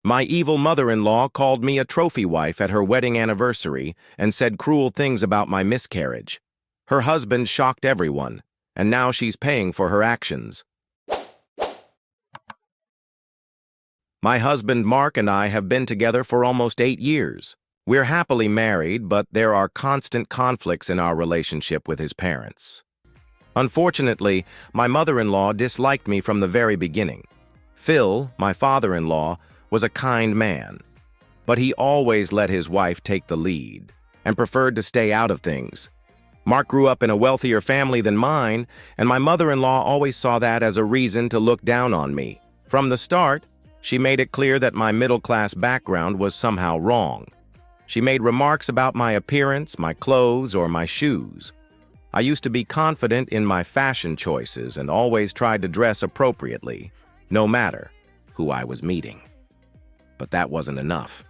My evil mother-in-law called me a trophy wife at her wedding anniversary and said cruel things about my miscarriage. Her husband shocked everyone, and now she's paying for her actions. My husband Mark and I have been together for almost 8 years. We're happily married, but there are constant conflicts in our relationship with his parents. Unfortunately, my mother-in-law disliked me from the very beginning. Phil, my father-in-law, was a kind man, but he always let his wife take the lead and preferred to stay out of things. Mark grew up in a wealthier family than mine, and my mother-in-law always saw that as a reason to look down on me. From the start, she made it clear that my middle-class background was somehow wrong. She made remarks about my appearance, my clothes, or my shoes. I used to be confident in my fashion choices and always tried to dress appropriately, no matter who I was meeting. But that wasn't enough.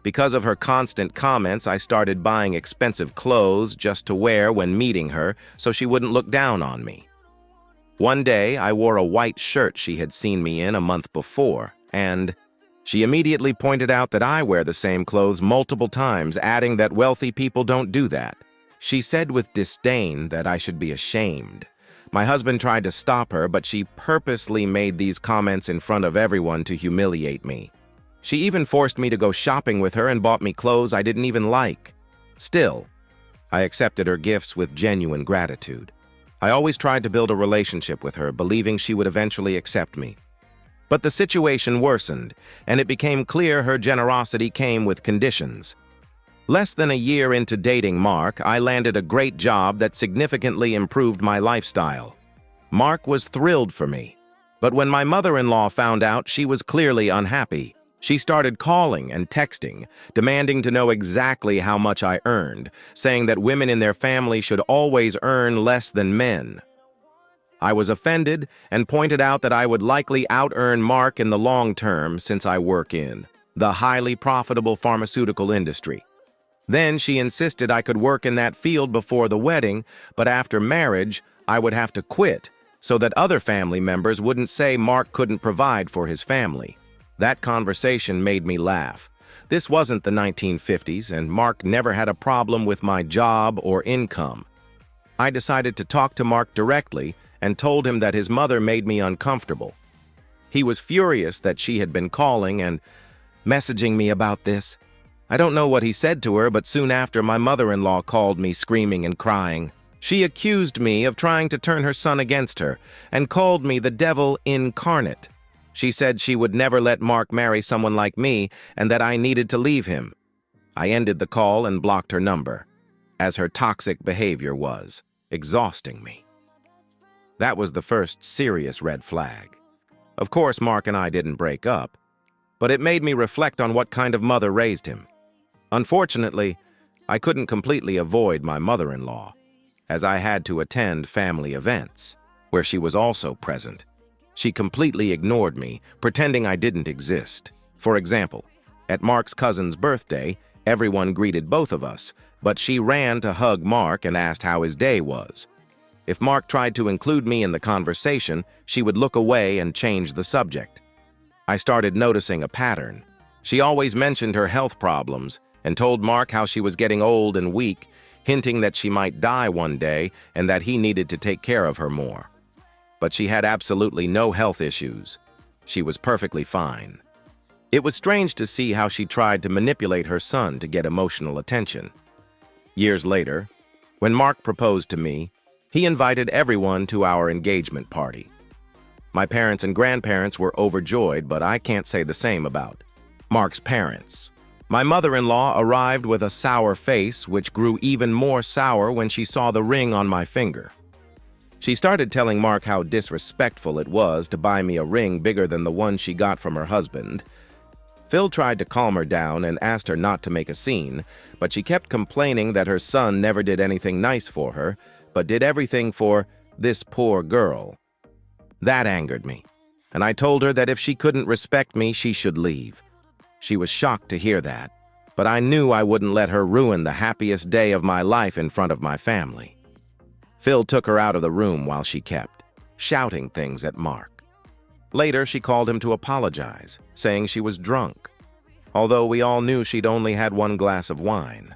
Because of her constant comments, I started buying expensive clothes just to wear when meeting her so she wouldn't look down on me. One day, I wore a white shirt she had seen me in a month before, and she immediately pointed out that I wear the same clothes multiple times, adding that wealthy people don't do that. She said with disdain that I should be ashamed. My husband tried to stop her, but she purposely made these comments in front of everyone to humiliate me. She even forced me to go shopping with her and bought me clothes I didn't even like. Still, I accepted her gifts with genuine gratitude. I always tried to build a relationship with her, believing she would eventually accept me. But the situation worsened, and it became clear her generosity came with conditions. Less than a year into dating Mark, I landed a great job that significantly improved my lifestyle. Mark was thrilled for me. But when my mother-in-law found out, she was clearly unhappy. She started calling and texting, demanding to know exactly how much I earned, saying that women in their family should always earn less than men. I was offended and pointed out that I would likely out-earn Mark in the long term since I work in the highly profitable pharmaceutical industry. Then she insisted I could work in that field before the wedding, but after marriage, I would have to quit so that other family members wouldn't say Mark couldn't provide for his family. That conversation made me laugh. This wasn't the 1950s, and Mark never had a problem with my job or income. I decided to talk to Mark directly and told him that his mother made me uncomfortable. He was furious that she had been calling and messaging me about this. I don't know what he said to her, but soon after, my mother-in-law called me screaming and crying. She accused me of trying to turn her son against her and called me the devil incarnate. She said she would never let Mark marry someone like me and that I needed to leave him. I ended the call and blocked her number, as her toxic behavior was exhausting me. That was the first serious red flag. Of course, Mark and I didn't break up, but it made me reflect on what kind of mother raised him. Unfortunately, I couldn't completely avoid my mother-in-law, as I had to attend family events, where she was also present. She completely ignored me, pretending I didn't exist. For example, at Mark's cousin's birthday, everyone greeted both of us, but she ran to hug Mark and asked how his day was. If Mark tried to include me in the conversation, she would look away and change the subject. I started noticing a pattern. She always mentioned her health problems and told Mark how she was getting old and weak, hinting that she might die one day and that he needed to take care of her more. But she had absolutely no health issues. She was perfectly fine. It was strange to see how she tried to manipulate her son to get emotional attention. Years later, when Mark proposed to me, he invited everyone to our engagement party. My parents and grandparents were overjoyed, but I can't say the same about Mark's parents. My mother-in-law arrived with a sour face, which grew even more sour when she saw the ring on my finger. She started telling Mark how disrespectful it was to buy me a ring bigger than the one she got from her husband. Phil tried to calm her down and asked her not to make a scene, but she kept complaining that her son never did anything nice for her, but did everything for this poor girl. That angered me, and I told her that if she couldn't respect me, she should leave. She was shocked to hear that, but I knew I wouldn't let her ruin the happiest day of my life in front of my family. Phil took her out of the room while she kept shouting things at Mark. Later, she called him to apologize, saying she was drunk, although we all knew she'd only had one glass of wine.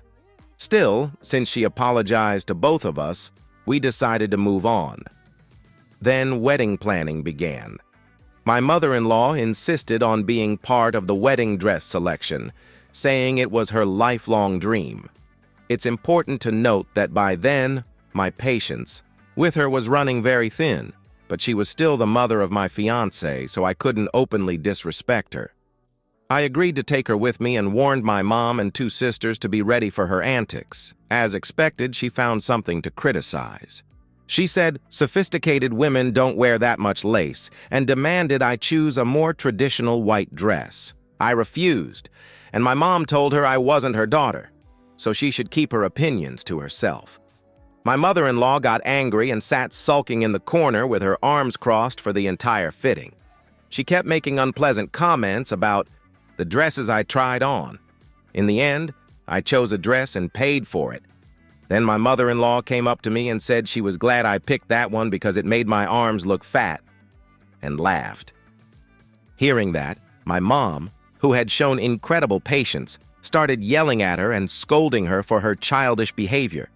Still, since she apologized to both of us, we decided to move on. Then wedding planning began. My mother-in-law insisted on being part of the wedding dress selection, saying it was her lifelong dream. It's important to note that by then, my patience with her was running very thin, but she was still the mother of my fiancé, so I couldn't openly disrespect her. I agreed to take her with me and warned my mom and 2 sisters to be ready for her antics. As expected, she found something to criticize. She said sophisticated women don't wear that much lace and demanded I choose a more traditional white dress. I refused, and my mom told her I wasn't her daughter, so she should keep her opinions to herself. My mother-in-law got angry and sat sulking in the corner with her arms crossed for the entire fitting. She kept making unpleasant comments about the dresses I tried on. In the end, I chose a dress and paid for it. Then my mother-in-law came up to me and said she was glad I picked that one because it made my arms look fat, and laughed. Hearing that, my mom, who had shown incredible patience, started yelling at her and scolding her for her childish behavior.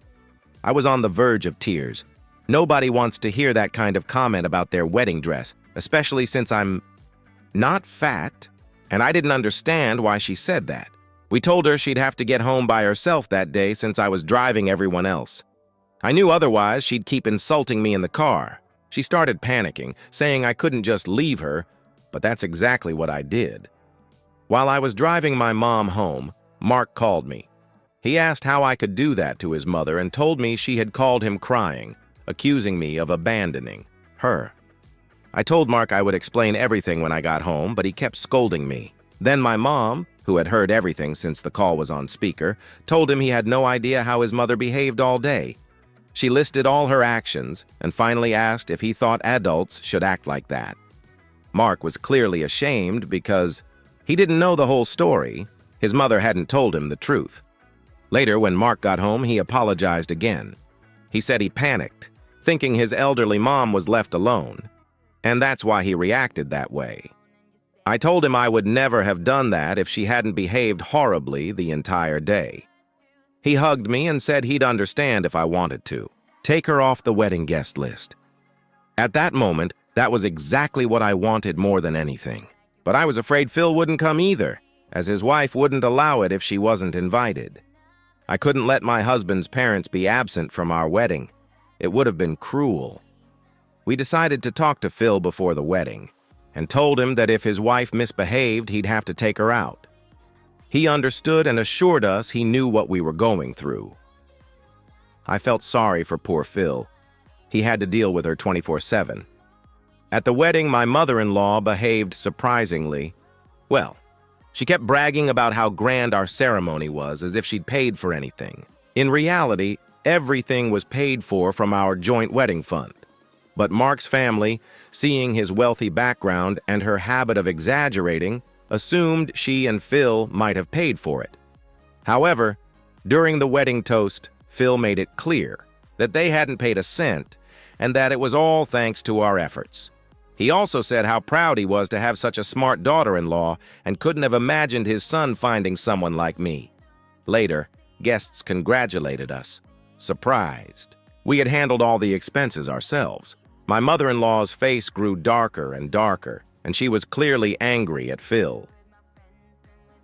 I was on the verge of tears. Nobody wants to hear that kind of comment about their wedding dress, especially since I'm not fat, and I didn't understand why she said that. We told her she'd have to get home by herself that day since I was driving everyone else. I knew otherwise she'd keep insulting me in the car. She started panicking, saying I couldn't just leave her, but that's exactly what I did. While I was driving my mom home, Mark called me. He asked how I could do that to his mother and told me she had called him crying, accusing me of abandoning her. I told Mark I would explain everything when I got home, but he kept scolding me. Then my mom, who had heard everything since the call was on speaker, told him he had no idea how his mother behaved all day. She listed all her actions and finally asked if he thought adults should act like that. Mark was clearly ashamed because he didn't know the whole story. His mother hadn't told him the truth. Later, when Mark got home, he apologized again. He said he panicked, thinking his elderly mom was left alone, and that's why he reacted that way. I told him I would never have done that if she hadn't behaved horribly the entire day. He hugged me and said he'd understand if I wanted to. Take her off the wedding guest list. At that moment, that was exactly what I wanted more than anything. But I was afraid Phil wouldn't come either, as his wife wouldn't allow it if she wasn't invited. I couldn't let my husband's parents be absent from our wedding. It would have been cruel. We decided to talk to Phil before the wedding, and told him that if his wife misbehaved, he'd have to take her out. He understood and assured us he knew what we were going through. I felt sorry for poor Phil. He had to deal with her 24/7. At the wedding, my mother-in-law behaved surprisingly well. She kept bragging about how grand our ceremony was, as if she'd paid for anything. In reality, everything was paid for from our joint wedding fund. But Mark's family, seeing his wealthy background and her habit of exaggerating, assumed she and Phil might have paid for it. However, during the wedding toast, Phil made it clear that they hadn't paid a cent and that it was all thanks to our efforts. He also said how proud he was to have such a smart daughter-in-law and couldn't have imagined his son finding someone like me. Later, guests congratulated us, surprised. We had handled all the expenses ourselves. My mother-in-law's face grew darker and darker, and she was clearly angry at Phil.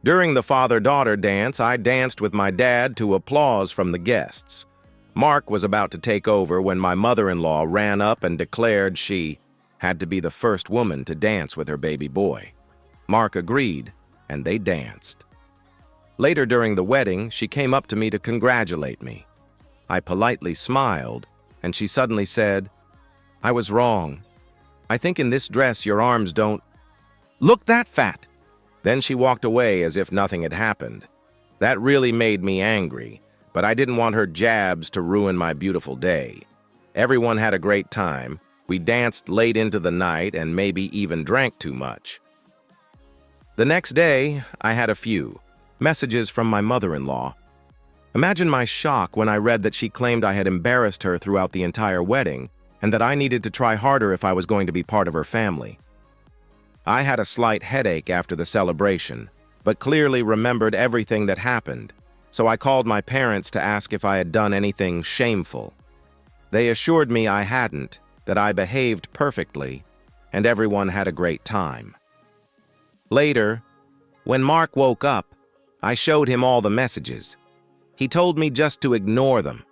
During the father-daughter dance, I danced with my dad to applause from the guests. Mark was about to take over when my mother-in-law ran up and declared she had to be the first woman to dance with her baby boy. Mark agreed, and they danced. Later during the wedding, she came up to me to congratulate me. I politely smiled, and she suddenly said, "I was wrong. I think in this dress your arms don't look that fat." Then she walked away as if nothing had happened. That really made me angry, but I didn't want her jabs to ruin my beautiful day. Everyone had a great time. We danced late into the night and maybe even drank too much. The next day, I had a few messages from my mother-in-law. Imagine my shock when I read that she claimed I had embarrassed her throughout the entire wedding and that I needed to try harder if I was going to be part of her family. I had a slight headache after the celebration, but clearly remembered everything that happened, so I called my parents to ask if I had done anything shameful. They assured me I hadn't, that I behaved perfectly, and everyone had a great time. Later, when Mark woke up, I showed him all the messages. He told me just to ignore them.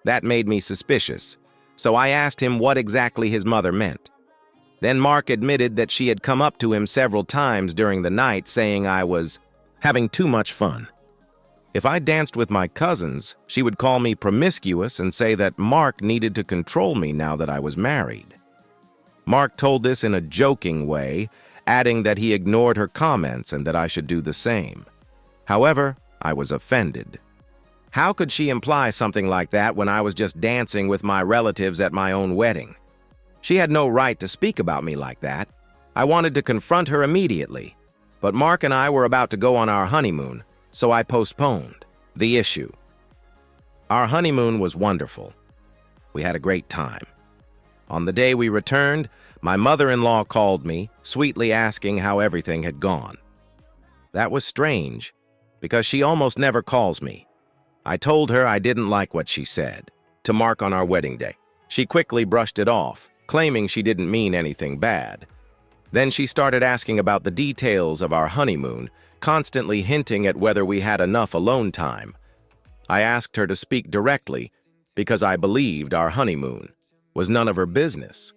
That made me suspicious, so I asked him what exactly his mother meant. Then Mark admitted that she had come up to him several times during the night saying I was having too much fun. If I danced with my cousins, she would call me promiscuous and say that Mark needed to control me now that I was married. Mark told this in a joking way, adding that he ignored her comments and that I should do the same. However, I was offended. How could she imply something like that when I was just dancing with my relatives at my own wedding? She had no right to speak about me like that. I wanted to confront her immediately, but Mark and I were about to go on our honeymoon, so I postponed the issue. Our honeymoon was wonderful. We had a great time. On the day we returned, my mother-in-law called me, sweetly asking how everything had gone. That was strange, because she almost never calls me. I told her I didn't like what she said to Mark on our wedding day. She quickly brushed it off, claiming she didn't mean anything bad. Then she started asking about the details of our honeymoon, constantly hinting at whether we had enough alone time. I asked her to speak directly because I believed our honeymoon was none of her business.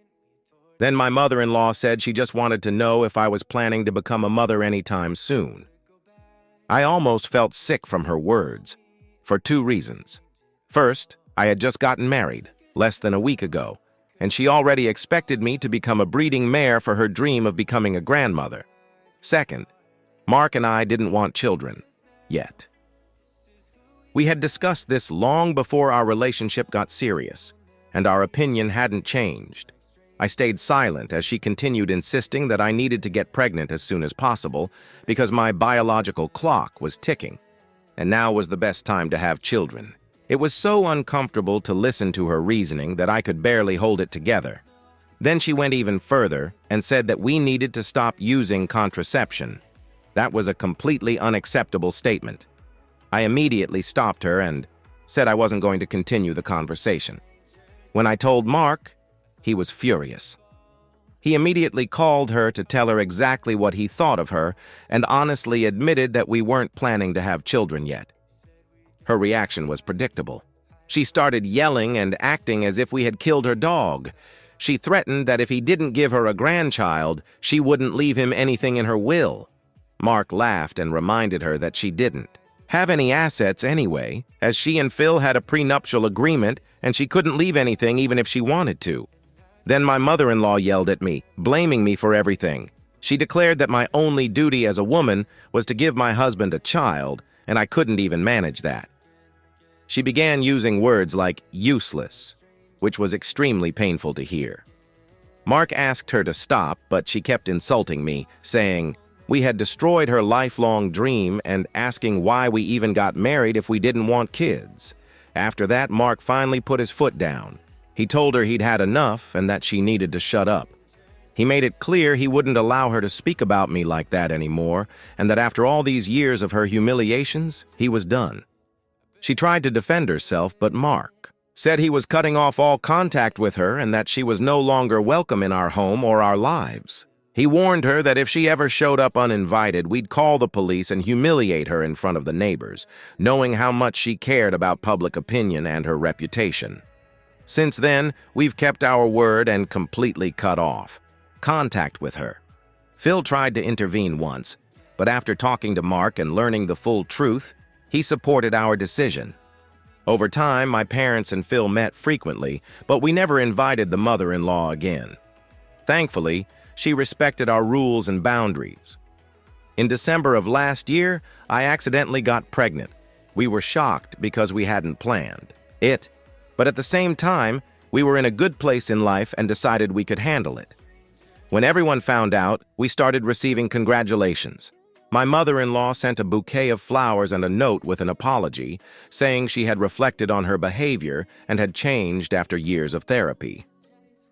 Then my mother-in-law said she just wanted to know if I was planning to become a mother anytime soon. I almost felt sick from her words, for two reasons. First, I had just gotten married, less than a week ago, and she already expected me to become a breeding mare for her dream of becoming a grandmother. Second, Mark and I didn't want children, yet. We had discussed this long before our relationship got serious, and our opinion hadn't changed. I stayed silent as she continued insisting that I needed to get pregnant as soon as possible because my biological clock was ticking, and now was the best time to have children. It was so uncomfortable to listen to her reasoning that I could barely hold it together. Then she went even further and said that we needed to stop using contraception. That was a completely unacceptable statement. I immediately stopped her and said I wasn't going to continue the conversation. When I told Mark, he was furious. He immediately called her to tell her exactly what he thought of her and honestly admitted that we weren't planning to have children yet. Her reaction was predictable. She started yelling and acting as if we had killed her dog. She threatened that if he didn't give her a grandchild, she wouldn't leave him anything in her will. Mark laughed and reminded her that she didn't have any assets anyway, as she and Phil had a prenuptial agreement and she couldn't leave anything even if she wanted to. Then my mother-in-law yelled at me, blaming me for everything. She declared that my only duty as a woman was to give my husband a child, and I couldn't even manage that. She began using words like useless, which was extremely painful to hear. Mark asked her to stop, but she kept insulting me, saying we had destroyed her lifelong dream and asking why we even got married if we didn't want kids. After that, Mark finally put his foot down. He told her he'd had enough and that she needed to shut up. He made it clear he wouldn't allow her to speak about me like that anymore, and that after all these years of her humiliations, he was done. She tried to defend herself, but Mark said he was cutting off all contact with her and that she was no longer welcome in our home or our lives. He warned her that if she ever showed up uninvited, we'd call the police and humiliate her in front of the neighbors, knowing how much she cared about public opinion and her reputation. Since then, we've kept our word and completely cut off contact with her. Phil tried to intervene once, but after talking to Mark and learning the full truth, he supported our decision. Over time, my parents and Phil met frequently, but we never invited the mother-in-law again. Thankfully, she respected our rules and boundaries. In December of last year, I accidentally got pregnant. We were shocked because we hadn't planned it. But at the same time, we were in a good place in life and decided we could handle it. When everyone found out, we started receiving congratulations. My mother-in-law sent a bouquet of flowers and a note with an apology, saying she had reflected on her behavior and had changed after years of therapy.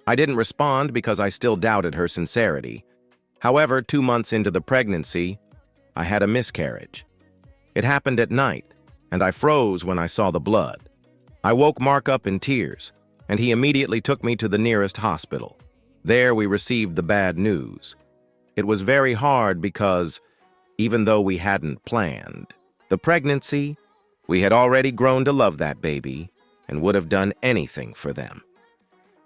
I didn't respond because I still doubted her sincerity. However, 2 months into the pregnancy, I had a miscarriage. It happened at night, and I froze when I saw the blood. I woke Mark up in tears, and he immediately took me to the nearest hospital. There we received the bad news. It was very hard because, even though we hadn't planned the pregnancy, we had already grown to love that baby and would have done anything for them.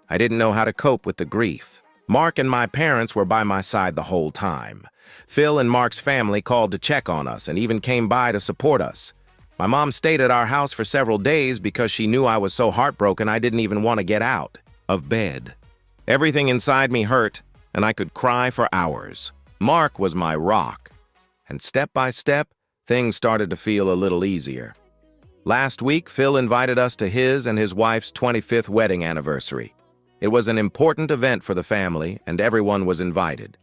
I didn't know how to cope with the grief. Mark and my parents were by my side the whole time. Phil and Mark's family called to check on us and even came by to support us. My mom stayed at our house for several days because she knew I was so heartbroken I didn't even want to get out of bed. Everything inside me hurt, and I could cry for hours. Mark was my rock, and step by step, things started to feel a little easier. Last week, Phil invited us to his and his wife's 25th wedding anniversary. It was an important event for the family, and everyone was invited.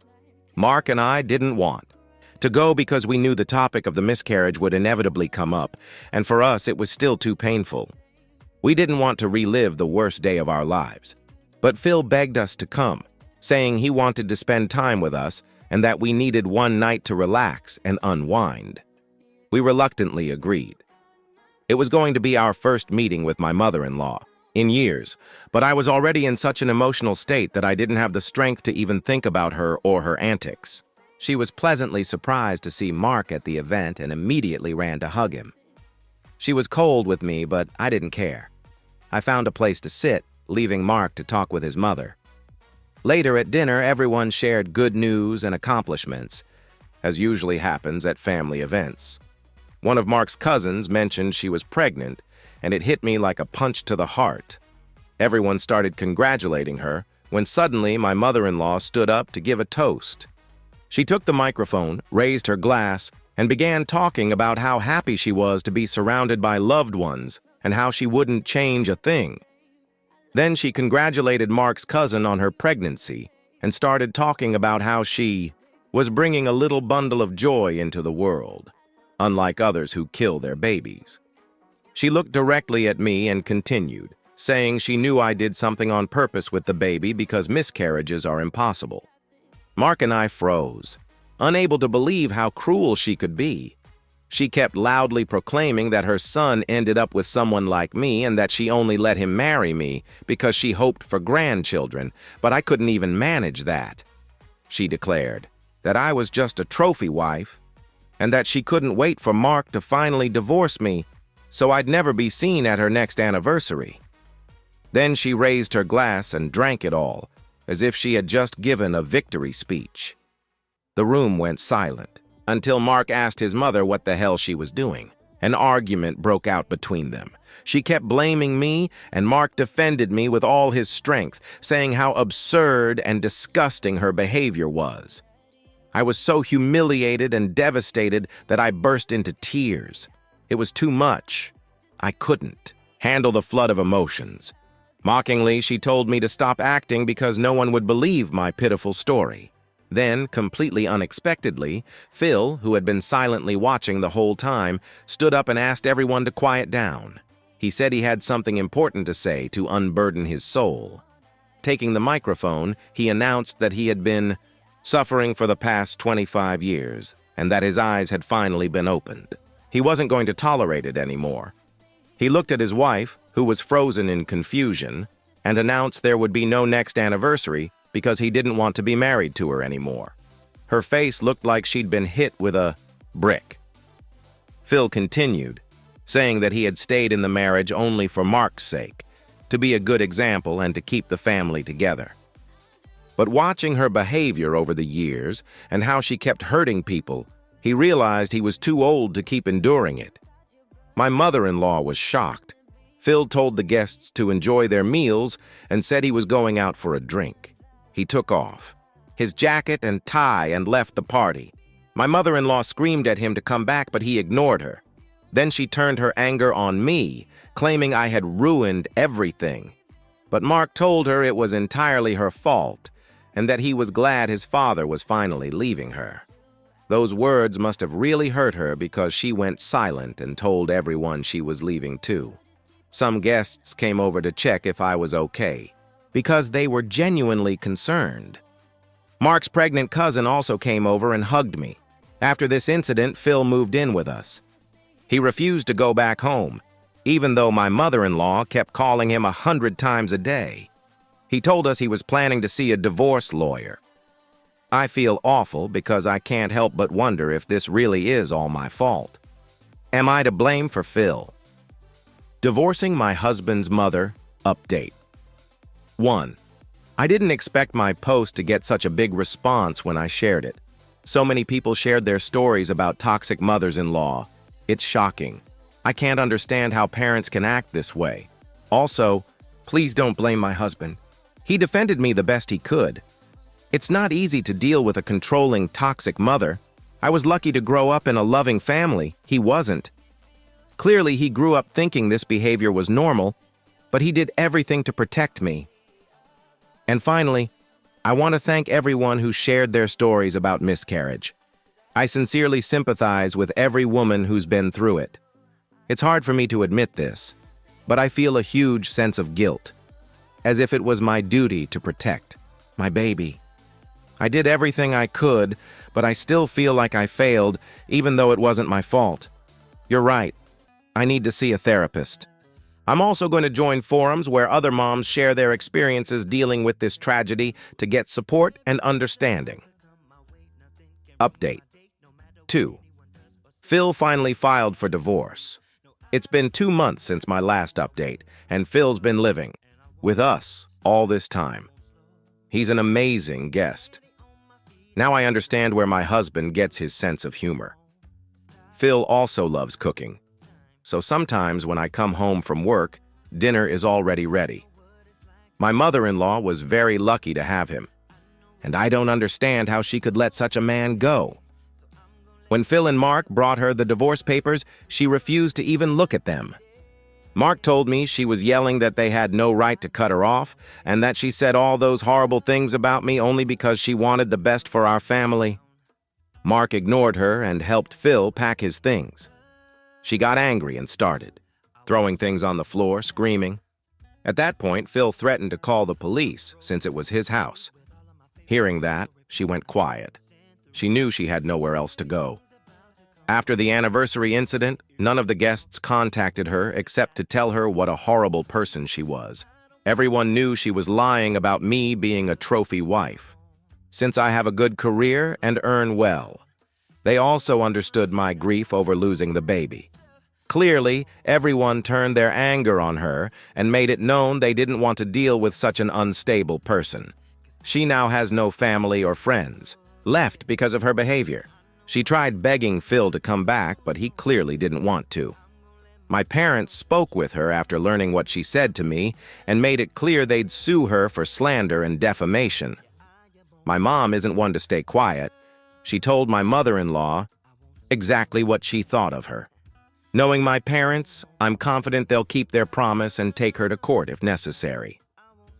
Mark and I didn't want to go because we knew the topic of the miscarriage would inevitably come up, and for us it was still too painful. We didn't want to relive the worst day of our lives. But Phil begged us to come, saying he wanted to spend time with us and that we needed one night to relax and unwind. We reluctantly agreed. It was going to be our first meeting with my mother-in-law in years, but I was already in such an emotional state that I didn't have the strength to even think about her or her antics. She was pleasantly surprised to see Mark at the event and immediately ran to hug him. She was cold with me, but I didn't care. I found a place to sit, leaving Mark to talk with his mother. Later at dinner, everyone shared good news and accomplishments, as usually happens at family events. One of Mark's cousins mentioned she was pregnant, and it hit me like a punch to the heart. Everyone started congratulating her, when suddenly my mother-in-law stood up to give a toast. She took the microphone, raised her glass, and began talking about how happy she was to be surrounded by loved ones and how she wouldn't change a thing. Then she congratulated Mark's cousin on her pregnancy and started talking about how she was bringing a little bundle of joy into the world, unlike others who kill their babies. She looked directly at me and continued, saying she knew I did something on purpose with the baby because miscarriages are impossible. Mark and I froze, unable to believe how cruel she could be. She kept loudly proclaiming that her son ended up with someone like me and that she only let him marry me because she hoped for grandchildren, but I couldn't even manage that. She declared that I was just a trophy wife and that she couldn't wait for Mark to finally divorce me so I'd never be seen at her next anniversary. Then she raised her glass and drank it all, as if she had just given a victory speech. The room went silent until Mark asked his mother what the hell she was doing. An argument broke out between them. She kept blaming me, and Mark defended me with all his strength, saying how absurd and disgusting her behavior was. I was so humiliated and devastated that I burst into tears. It was too much. I couldn't handle the flood of emotions. Mockingly, she told me to stop acting because no one would believe my pitiful story. Then, completely unexpectedly, Phil, who had been silently watching the whole time, stood up and asked everyone to quiet down. He said he had something important to say to unburden his soul. Taking the microphone, he announced that he had been suffering for the past 25 years and that his eyes had finally been opened. He wasn't going to tolerate it anymore. He looked at his wife, who was frozen in confusion, and announced there would be no next anniversary because he didn't want to be married to her anymore. Her face looked like she'd been hit with a brick. Phil continued, saying that he had stayed in the marriage only for Mark's sake, to be a good example and to keep the family together. But watching her behavior over the years and how she kept hurting people, he realized he was too old to keep enduring it. My mother-in-law was shocked. Phil told the guests to enjoy their meals and said he was going out for a drink. He took off his jacket and tie and left the party. My mother-in-law screamed at him to come back, but he ignored her. Then she turned her anger on me, claiming I had ruined everything. But Mark told her it was entirely her fault and that he was glad his father was finally leaving her. Those words must have really hurt her because she went silent and told everyone she was leaving too. Some guests came over to check if I was okay, because they were genuinely concerned. Mark's pregnant cousin also came over and hugged me. After this incident, Phil moved in with us. He refused to go back home, even though my mother-in-law kept calling him 100 times a day. He told us he was planning to see a divorce lawyer. I feel awful because I can't help but wonder if this really is all my fault. Am I to blame for Phil? Divorcing my husband's mother, update. 1. I didn't expect my post to get such a big response when I shared it. So many people shared their stories about toxic mothers-in-law. It's shocking. I can't understand how parents can act this way. Also, please don't blame my husband. He defended me the best he could. It's not easy to deal with a controlling, toxic mother. I was lucky to grow up in a loving family. He wasn't. Clearly, he grew up thinking this behavior was normal, but he did everything to protect me. And finally, I want to thank everyone who shared their stories about miscarriage. I sincerely sympathize with every woman who's been through it. It's hard for me to admit this, but I feel a huge sense of guilt, as if it was my duty to protect my baby. I did everything I could, but I still feel like I failed, even though it wasn't my fault. You're right. I need to see a therapist. I'm also going to join forums where other moms share their experiences dealing with this tragedy to get support and understanding. Update. 2. Phil finally filed for divorce. It's been 2 months since my last update, and Phil's been living with us all this time. He's an amazing guest. Now I understand where my husband gets his sense of humor. Phil also loves cooking, so sometimes when I come home from work, dinner is already ready. My mother-in-law was very lucky to have him, and I don't understand how she could let such a man go. When Phil and Mark brought her the divorce papers, she refused to even look at them. Mark told me she was yelling that they had no right to cut her off, and that she said all those horrible things about me only because she wanted the best for our family. Mark ignored her and helped Phil pack his things. She got angry and started throwing things on the floor, screaming. At that point, Phil threatened to call the police since it was his house. Hearing that, she went quiet. She knew she had nowhere else to go. After the anniversary incident, none of the guests contacted her except to tell her what a horrible person she was. Everyone knew she was lying about me being a trophy wife, since I have a good career and earn well. They also understood my grief over losing the baby. Clearly, everyone turned their anger on her and made it known they didn't want to deal with such an unstable person. She now has no family or friends left because of her behavior. She tried begging Phil to come back, but he clearly didn't want to. My parents spoke with her after learning what she said to me and made it clear they'd sue her for slander and defamation. My mom isn't one to stay quiet. She told my mother-in-law exactly what she thought of her. Knowing my parents, I'm confident they'll keep their promise and take her to court if necessary.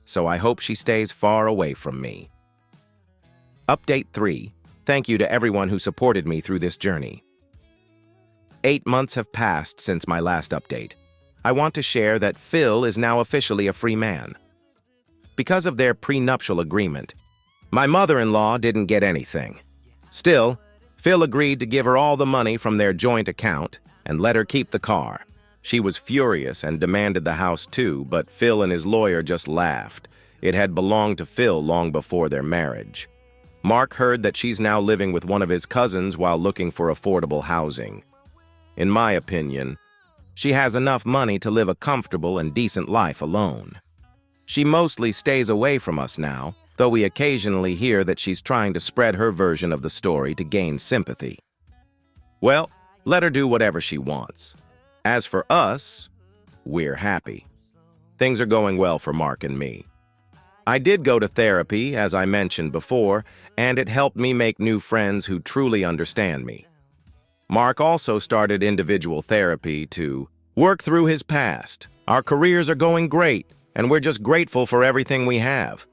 So I hope she stays far away from me. Update 3. Thank you to everyone who supported me through this journey. 8 months have passed since my last update. I want to share that Phil is now officially a free man. Because of their prenuptial agreement, my mother-in-law didn't get anything. Still, Phil agreed to give her all the money from their joint account and let her keep the car. She was furious and demanded the house too, but Phil and his lawyer just laughed. It had belonged to Phil long before their marriage. Mark heard that she's now living with one of his cousins while looking for affordable housing. In my opinion, she has enough money to live a comfortable and decent life alone. She mostly stays away from us now, though we occasionally hear that she's trying to spread her version of the story to gain sympathy. Well, let her do whatever she wants. As for us, we're happy. Things are going well for Mark and me. I did go to therapy, as I mentioned before, and it helped me make new friends who truly understand me. Mark also started individual therapy to work through his past. Our careers are going great, and we're just grateful for everything we have.